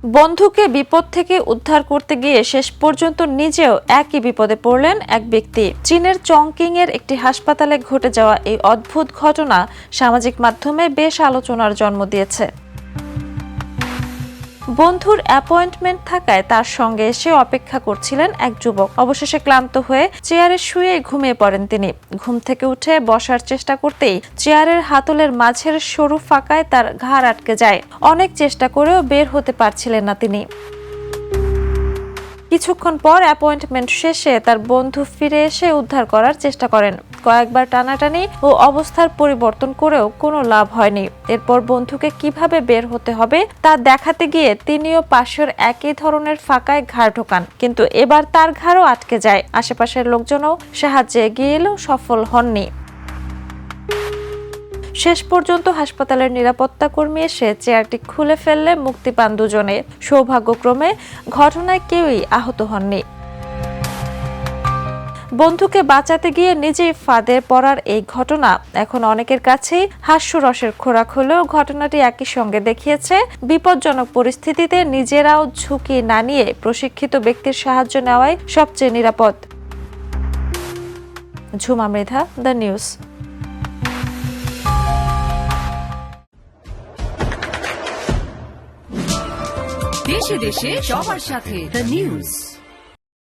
বন্ধুকে বিপদ থেকে উদ্ধার করতে গিয়ে শেষ পর্যন্ত নিজেও একই বিপদে পড়লেন এক ব্যক্তি। চীনের চংকিং এর একটি হাসপাতালে ঘটে যাওয়া এই অদ্ভুত ঘটনা সামাজিক মাধ্যমে বেশ আলোচনার জন্ম দিয়েছে। বন্ধুর অ্যাপয়েন্টমেন্ট থাকায় তার সঙ্গে এসে অপেক্ষা করছিলেন এক যুবক। অবশেষে ক্লান্ত হয়ে চেয়ারে শুয়ে ঘুমিয়ে পড়েন তিনি। ঘুম থেকে উঠে বসার চেষ্টা করতেই চেয়ারের হাতলের মাঝের সরু ফাঁকায় তার ঘাড় আটকে যায়। অনেক চেষ্টা করেও বের হতে পারছিলেন না তিনি। কিছুক্ষণ পর অ্যাপয়েন্টমেন্ট শেষে তার বন্ধু ফিরে এসে উদ্ধার করার চেষ্টা করেন। কয়েকবার টানাটানি ও অবস্থার পরিবর্তন করেও কোনো লাভ হয়নি। এরপর বন্ধুকে কিভাবে বের হতে হবে তা দেখাতে গিয়ে তিনিও পাশের একই ধরনের ফাঁকায় ঘাড় ঢোকান, কিন্তু এবার তার ঘাড়ও আটকে যায়। আশেপাশের লোকজনও সাহায্যে এগিয়ে এলেও সফল হননি। শেষ পর্যন্ত হাসপাতালের নিরাপত্তা কর্মী এসে চেয়ারটি খুলে ফেললে মুক্তি পান দুজনে। সৌভাগ্যক্রমে ঘটনায় কেউই আহত হননি। বন্ধুকে বাঁচাতে গিয়ে নিজেই ফাঁদে পড়ার এই ঘটনা এখন অনেকের কাছেই হাস্যরসের খোরাক হলেও ঘটনাটি একই সঙ্গে দেখিয়েছে বিপজ্জনক পরিস্থিতিতে নিজেরাও ঝুঁকি না নিয়ে প্রশিক্ষিত ব্যক্তির সাহায্য নেওয়াই সবচেয়ে নিরাপদ। Jhuma Mridha, the news. দেশে দেশে সবার সাথে দ্য নিউজ।